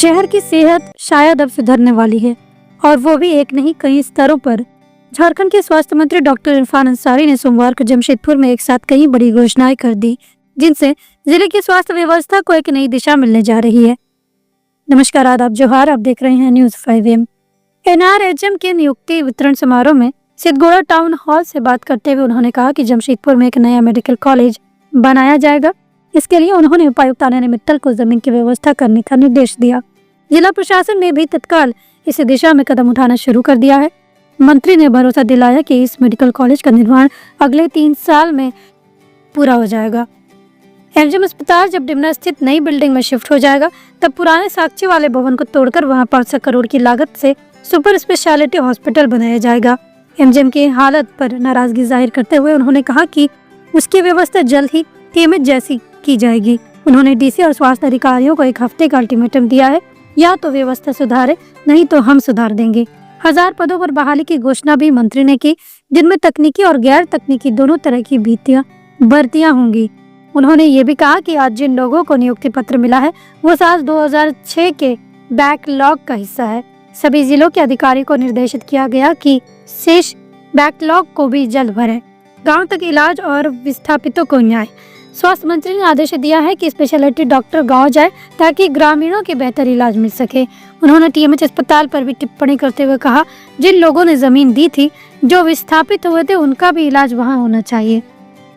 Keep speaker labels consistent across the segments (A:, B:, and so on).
A: शहर की सेहत शायद अब सुधरने वाली है, और वो भी एक नहीं कई स्तरों पर। झारखंड के स्वास्थ्य मंत्री डॉक्टर इरफान अंसारी ने सोमवार को जमशेदपुर में एक साथ कई बड़ी घोषणाएं कर दी, जिनसे जिले की स्वास्थ्य व्यवस्था को एक नई दिशा मिलने जा रही है। नमस्कार, आदाब, जोहार। आप देख रहे हैं न्यूज़ 5am। NRHM के नियुक्ति वितरण समारोह में सिद्धगोड़ा टाउन हॉल से बात करते हुए उन्होंने कहा कि जमशेदपुर में एक नया मेडिकल कॉलेज बनाया जाएगा। इसके लिए उन्होंने उपायुक्त आनंद मित्तल को जमीन की व्यवस्था करने का निर्देश दिया। जिला प्रशासन ने भी तत्काल इस दिशा में कदम उठाना शुरू कर दिया है। मंत्री ने भरोसा दिलाया कि इस मेडिकल कॉलेज का निर्माण अगले 3 साल में पूरा हो जाएगा। MGM अस्पताल जब डिमना स्थित नई बिल्डिंग में शिफ्ट हो जाएगा, तब पुराने साक्षी वाले भवन को तोड़कर वहां 500 करोड़ की लागत से सुपर स्पेशलिटी हॉस्पिटल बनाया जाएगा। MGM की हालत पर नाराजगी जाहिर करते हुए उन्होंने कहा कि उसकी व्यवस्था जल्द ही TMH जैसी की जाएगी। उन्होंने DC और स्वास्थ्य अधिकारियों को 1 हफ्ते का अल्टीमेटम दिया है, या तो व्यवस्था सुधारे, नहीं तो हम सुधार देंगे। 1000 पदों पर बहाली की घोषणा भी मंत्री ने की, जिनमें तकनीकी और गैर तकनीकी दोनों तरह की भर्तियां होंगी। उन्होंने ये भी कहा कि आज जिन लोगों को नियुक्ति पत्र मिला है, वो साल 2006 के बैकलॉग का हिस्सा है। सभी जिलों के अधिकारी को निर्देशित किया गया कि शेष बैकलॉग को भी जल्द भरें। गांव तक इलाज और विस्थापितों को न्याय। स्वास्थ्य मंत्री ने आदेश दिया है कि स्पेशलिटी डॉक्टर गांव जाए, ताकि ग्रामीणों के बेहतर इलाज मिल सके। उन्होंने TMH अस्पताल पर भी टिप्पणी करते हुए कहा, जिन लोगों ने जमीन दी थी, जो विस्थापित हुए थे, उनका भी इलाज वहां होना चाहिए।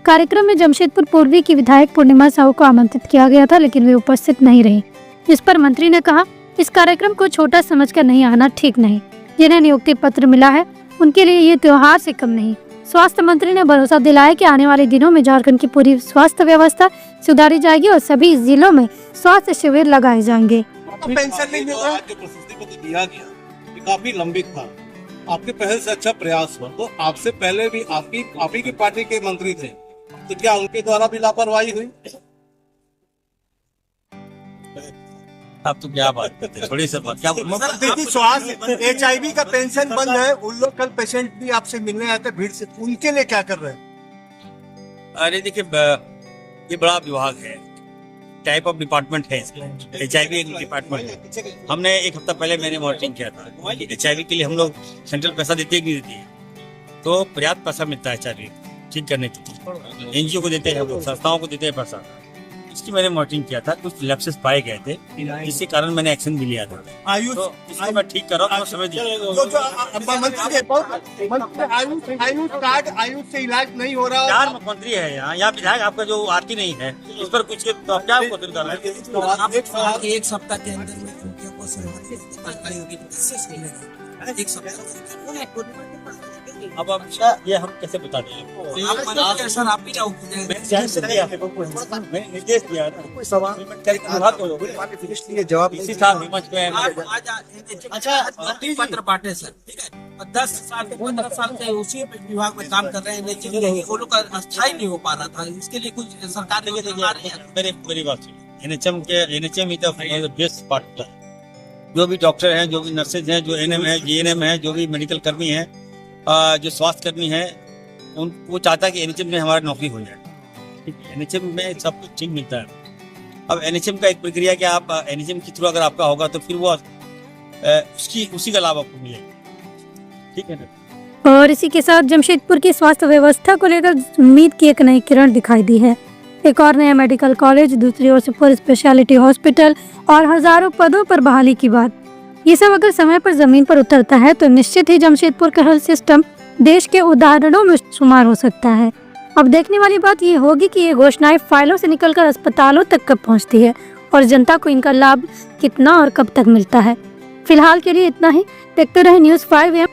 A: कार्यक्रम में जमशेदपुर पूर्वी की विधायक पूर्णिमा साहू को आमंत्रित किया गया था, लेकिन वे उपस्थित नहीं रही। इस पर मंत्री ने कहा, इस कार्यक्रम को छोटा समझकर नहीं आना ठीक नहीं। जिन्हें नियुक्ति पत्र मिला है, उनके लिए ये त्योहार से कम नहीं। स्वास्थ्य मंत्री ने भरोसा दिलाया कि आने वाले दिनों में झारखंड की पूरी स्वास्थ्य व्यवस्था सुधारी जाएगी और सभी जिलों में स्वास्थ्य शिविर लगाए जाएंगे।
B: पेंशन नहीं मिल रहा, जो प्रशस्ति पत्र दिया गया ये काफी लंबित था। आपके पहल से अच्छा प्रयास हुआ। तो आपसे पहले भी आप ही की पार्टी के मंत्री थे, तो क्या उनके द्वारा भी लापरवाही हुई?
C: आप तो क्या बात करते हैं, थोड़ी सी बात क्या
B: देखिए, स्वास्थ्य HIV का पेंशन बंद है। उन लोग कल पेशेंट भी आपसे मिलने आते भीड़ से, उनके लिए क्या कर रहे हैं?
C: अरे देखिए, ये बड़ा विभाग है, टाइप ऑफ डिपार्टमेंट है इसमें। HIV एक डिपार्टमेंट है। हमने 1 हफ्ता पहले मैंने मॉनिटरिंग किया था। HIV के लिए हम लोग सेंट्रल पैसा देते नहीं देती है, तो पर्याप्त पैसा मिलता है HIV ठीक करने के लिए। NGO को देते हैं, हम लोग संस्थाओं को देते हैं पैसा। इसकी मैंने मॉनिटरिंग किया था, कुछ लैप्सेस पाए गए थे, जिसके कारण मैंने एक्शन भी लिया था।
B: आयुष
C: तो इसको मैं ठीक कर रहा हूँ, समय दीजिए।
B: आयुष कार्ड, आयुष से इलाज नहीं हो रहा।
C: 4 मुख्यमंत्री है यहाँ विधायक आपका जो आरती नहीं है, इस पर कुछ तो आप क्या क्वेश्चन कर रहे हैं?
D: 1 सप्ताह के अंदर में उनको सरकारी होगी, एक सप्ताह।
C: अब ये हम कैसे बता दें?
D: सर आप भी जाओ,
C: मैंने निर्देश दिया
B: जवाब
C: इसी साल हिम्मत में।
D: अच्छा पत्र बांटे सर, ठीक है। 10 साल से 15 साल से उसी विभाग में काम कर रहे हैं, वो लोग का स्थायी नहीं हो पा रहा था। इसके लिए कुछ सरकार
C: मेरी बात सुनिए। NHM ही तो बेस्ट पार्ट है। जो भी डॉक्टर हैं, जो भी नर्सेज हैं, जो NM है, GNM है, जो भी मेडिकल कर्मी है, जो स्वास्थ्य कर्मी है, वो चाहता है कि NHM में हमारी नौकरी हो जाए। NHM में सब कुछ ठीक मिलता है। अब NHM का एक प्रक्रिया कि आप NHM के थ्रू अगर आपका होगा, तो फिर वो उसी का लाभ आपको मिलेगा, ठीक है ना।
A: और इसी के साथ जमशेदपुर की स्वास्थ्य व्यवस्था को लेकर उम्मीद की एक नई किरण दिखाई दी है। एक और नया मेडिकल कॉलेज, दूसरी ओर सुपर स्पेशलिटी हॉस्पिटल और हजारों पदों पर बहाली की बात। ये सब अगर समय पर जमीन पर उतरता है, तो निश्चित ही जमशेदपुर का हेल्थ सिस्टम देश के उदाहरणों में शुमार हो सकता है। अब देखने वाली बात ये होगी कि ये घोषणाएं फाइलों से निकलकर अस्पतालों तक कब पहुंचती है, और जनता को इनका लाभ कितना और कब तक मिलता है। फिलहाल के लिए इतना ही। देखते रहे न्यूज़ 5am।